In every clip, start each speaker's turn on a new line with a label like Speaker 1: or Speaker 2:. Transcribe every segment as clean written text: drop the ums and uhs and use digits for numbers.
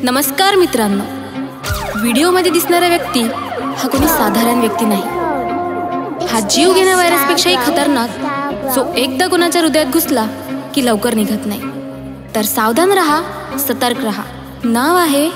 Speaker 1: नमस्कार मित्रांनो, व्हिडिओमध्ये दिसणारा व्यक्ती हा कोणी साधारण व्यक्ती नाही. हा जीव घेण्या व्हायरसपेक्षाही खतरनाक, जो एकदा कोणाच्या हृदयात घुसला की लवकर निघत नाही. तर सावधान रहा, सतर्क रहा. नाव आहे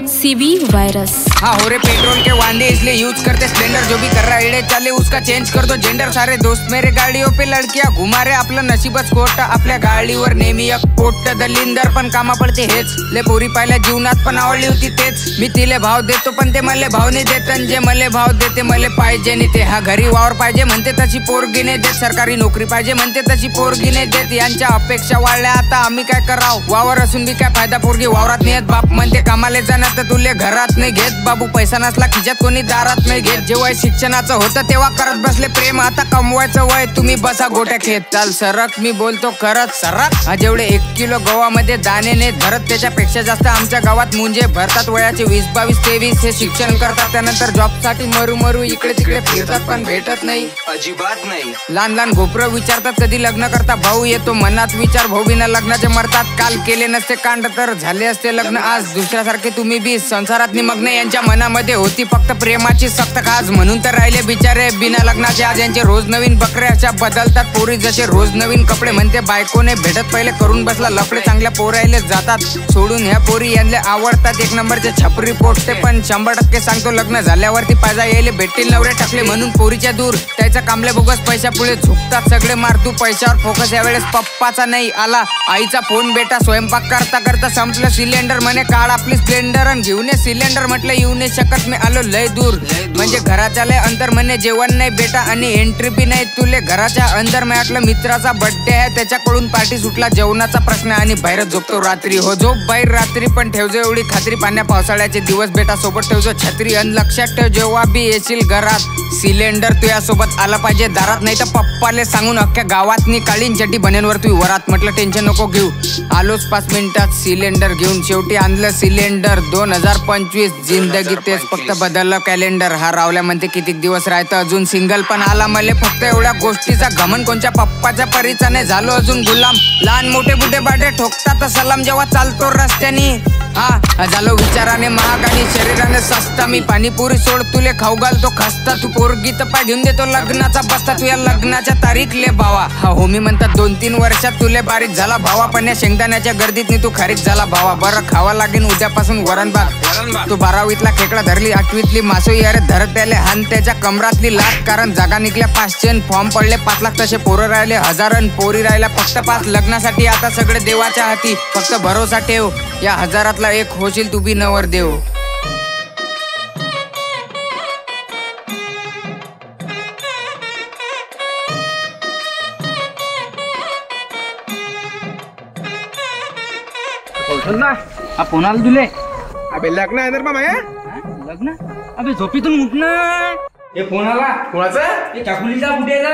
Speaker 1: सीबी वायरस.
Speaker 2: हाँ हो रे पेट्रोल के वांदे इसलिए यूज करते स्प्लेंडर. जो भी कर रहा है चाले उसका चेंज कर दो जेंडर. सारे दोस्त मेरे गाड़ियों पे लड़कियां घुमा रे, आपलं नशीबच खोट. आपल्या गाडीवर नेहमी एक पोट दलिंदर पण कामा पडते हेच. ले पोरी पाहिल्या जीवनात पण आवडली होती तेच. मी तिले भाव देतो पण ते मले भाव नाही देत. जे मले भाव देते मले पाहिजे नाही ते. हा घरी वावर पाहिजे म्हणते तशी पोरगी नाही देत. सरकारी नोकरी पाहिजे म्हणते तशी पोरगी नाही देत. यांच्या अपेक्षा वाढल्या आता आम्ही काय कराव. वावर असून बी काय फायदा, पोरगी वावरात नाही येत. बाप म्हणते कामाले जाणार तर तुले घरात नाही घेत. बाबू पैसा नसला खिशात कोणी दारात नाही घेत. जेव्हा शिक्षणाचं होतं तेव्हा करत बसले प्रेम. आता कमवायचं वय तुम्ही बसा गोट्या खेत. चाल सरक, मी बोलतो खरंच सरक. हा जेवढे 1 किलो गव्हामध्ये दाणे ने धरत त्याच्यापेक्षा जास्त आमच्या गावात मुंजे भरतात. वयाचे 20, 22, 23 हे शिक्षण करतात. त्यानंतर जॉब साठी मरू इकडे तिकडे फिरतात पण भेटत नाही, अजिबात नाही. लहान गोप्र विचारतात कधी लग्न करता. भाऊ येतो मनात विचार, भाऊ बिना लग्नाचे मरतात. काल केले नसते कांड तर झाले असते लग्न आज. दुसऱ्यासारखे तुम्ही बी संसारात निमग्न. यांच्या मनामध्ये होती फक्त प्रेमाची सक्त खास, म्हणून तर राहिले बिचारे बिना लग्नाचे आज. यांचे रोज नवीन बकरे अशा बदलतात पोरी जसे रोज नवीन कपडे. म्हणते बायकोने भेटत पहिले करून बसला लफडे. चांगल्या पोरायले जातात सोडून ह्या पोरी यांना आवडतात. 1 नंबरचे छपरी पोटते पण 100% सांगतो लग्न झाल्यावरती पाहिजे यायले भेटतील नवरे टाकले म्हणून पोरीच्या दूर. त्याचा कामले बोगस पैसा पुढे झुकतात सगळे. मार तू पैशावर फोकस. यावेळेस पप्पाचा नाही आला आईचा फोन. बेटा स्वयंपाक करता करता संपलं सिलेंडर. म्हणे काढ आपली स्प्लेंडर आणि घेऊन ये सिलेंडर. म्हटलं येऊ नाही शकत मी आलो लय दूर. म्हणजे घराच्या लय अंतर. म्हणे जेवण नाही बेटा आणि एंट्री बी नाही तुले घराच्या अंदर. मी म्हटलं मित्राचा बर्थडे आहे त्याच्याकडून पार्टी सुटला. जेवणाचा प्रश्न आणि बाहेर झोपतो रात्री. हो झोप बाहेर रात्री पण ठेवजो एवढी खात्री. पाण्या पावसाळ्याचे दिवस बेटा सोबत ठेवजो छत्री. आणि लक्षात ठेव जेव्हा बी येशील घरात सिलेंडर तुझ्यासोबत आला पाहिजे दारात. नाही तर पप्पाले सांगून अख्ख्या गावात नी काळीन चड्डी बनेनवर तू वरात. म्हटलं टेन्शन नको घेऊ, आलोच 5 मिनिटात सिलेंडर घेऊन. शेवटी आणलं सिलेंडर. 2025 जिंदगी तेच फक्त बदललं कॅलेंडर. हा रावल्या म्हणते किती दिवस राहतं अजून सिंगल. पण आला मले फक्त एवढ्या गोष्टीचा घमन. कोणच्या पप्पाच्या परीचा नाही झालो अजून गुलाम. लहान मोठे बुढे बाडे ठोकतात सलाम जेव्हा चालतो रस्त्यानी. हा झालो विचाराने महाग आणि शरीराने सस्ता. मी पाणीपुरी सोड तुले खाऊ घालतो खस्ता. तू पोरगी तर पाय घेऊन देतो लग्नाचा बसता. तू या लग्नाच्या तारीख ले भावा. हा होमी म्हणतात 2-3 वर्षात तुले बारीक झाला भावा. पण या शेंगदाण्याच्या गर्दीत तू खारीक झाला भावा. बरं खावा लागेल उद्यापासून वरण भात. तू 12वीतला खेकडा धरली 8वीतली मासोई. अरे धरत त्याले हान त्याच्या कमरातली लाट. कारण जागा निघल्या 500 फॉर्म पडले 5 लाख. तसे पोरं राहिले 1000 पोरी राहिल्या फक्त 5. लग्नासाठी आता सगळे देवाच्या हाती. फक्त भरोसा ठेव या 1000तला एक होशील तू बी नवर देव.
Speaker 3: कोणाला दिले?
Speaker 4: अबे लग्न आहे ना मामा.
Speaker 3: लग्न? अबे झोपीतून उठ ना.
Speaker 4: हे कोणाला? कोणाचं?
Speaker 3: हे चाकुलीचा बुड्याला.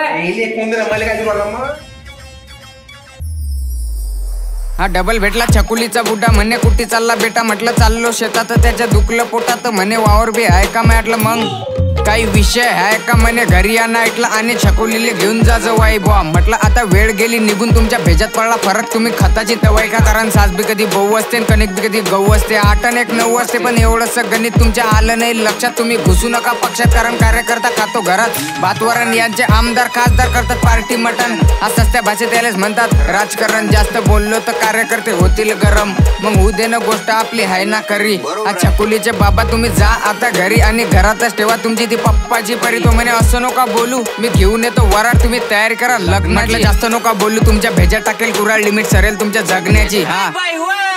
Speaker 2: हा डबल भेटला छकुलीचा बुड्डा. म्हणे कुठे चालला बेटा. म्हटलं चाललो शेतात. त्याच्या दुखलं पोटात. म्हणे वावर बी आहे का. म्हटलं मग काही विषय आहे का. म्हणे घरी या नाईटला आणि छकुलीले घेऊन जा जवाई बुवा. म्हटलं आता वेळ गेली निघून. तुमच्या भेजात पडला फरक. तुम्ही खताची तवाई का. कारण सास बी कधी बहु असते कणिक बी कधी गहू असते. 8 आणि 1 9 असते. पण एवढंसं गणित तुमच्या आलं नाही लक्षात. तुम्ही घुसू नका पक्षात. कारण कार्यकर्ता खातो घरात भातवरण. यांचे आमदार खासदार करतात पार्टी मटण. हा सस्त्या भाषेत यालेच म्हणतात राजकारण. जास्त बोललो तर कार्यकर्ते होतील गरम. मग होऊ दे ना गोष्ट आपली हाय ना खरी. हा छकुलीचे बाबा तुम्ही जा आता घरी आणि घरातच ठेवा तुमची ती पप्पाची परी. तो म्हणे असं नका बोलू मी घेऊन येतो वराड. तुम्ही तयारी करा लग्नाची. जास्त नका बोलू तुमच्या भेजा टाकेल कुराड. लिमिट सरेल तुमच्या जगण्याची. हा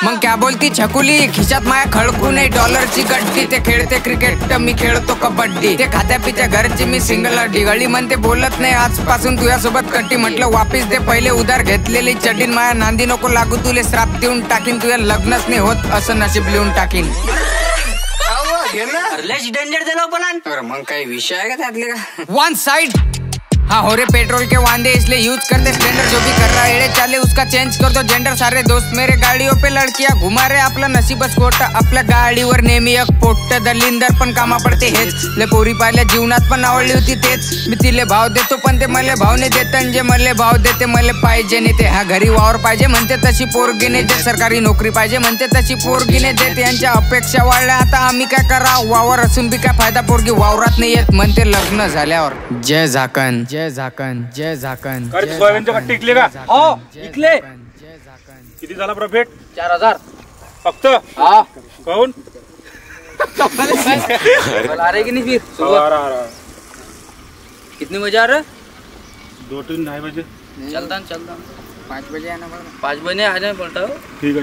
Speaker 2: मग क्या बोलती छकुली. खिशात माया खळकू नाही डॉलरची गड्डी. ते खेळते क्रिकेट मी खेळतो कबड्डी. ते खात्या पित्या घरची मी सिंगल अड्डी. गळी म्हणते बोलत नाही आजपासून तुझ्यासोबत कट्टी. म्हटलं वापिस दे पहिले उधार घेतलेली चड्डीन. माया नांदी नको लागू तुले श्राप देऊन टाकीन. तुझ्या लग्नच नाही होत असं नशीब लिहून टाकीन.
Speaker 3: डेंजर दिलो पण.
Speaker 2: मग काही विषय आहे का त्यातले का. वन साइड हाँ हो रे पेट्रोल के वांदे इसलिए यूज करते स्प्लेंडर जो भी कर रहा है एड़े चाले उसका चेंज कर दो जेंडर सारे दोस्त मेरे गाडीओ पे लडकिया घुमा रे आपलं नशीबच खोट आपल्या गाडीवर नेहमी एक पोट्ट दलिंदर पण कामा पडते हेच ले पोरी पाहिल्या जीवनात पण आवडली होती तेच मी तिले भाव देतो पण ते मले भाव नाही देत आणि जे मले भाव देते मले पाहिजे नाही ते हा घरी वावर पाहिजे म्हणते तशी पोरगी नाही देत सरकारी नोकरी पाहिजे म्हणते तशी पोरगी नाही देत यांच्या अपेक्षा वाढल्या आता आम्ही काय करा वावर असून बी काय फायदा पोरगी वावरात नाही येत म्हणते लग्न झाल्यावर जय झाकण जय झाकण जय झाकण
Speaker 5: सोयाबीनचे कट्टे इकले का?
Speaker 3: हो इकले
Speaker 5: किती झाला प्रॉफिट?
Speaker 3: 4000
Speaker 5: फक्त
Speaker 3: हाँ
Speaker 5: काऊन?
Speaker 3: आ रहे कि नहीं फिर
Speaker 5: आ
Speaker 3: सुबह
Speaker 5: रहा
Speaker 3: कितने बजे आ रहे
Speaker 5: 2-3 ढाई बजे.
Speaker 3: चलता
Speaker 2: 5 बजे आना पड़ेगा
Speaker 3: 5 बजे आ जाए पड़ता हो
Speaker 5: ठीक है.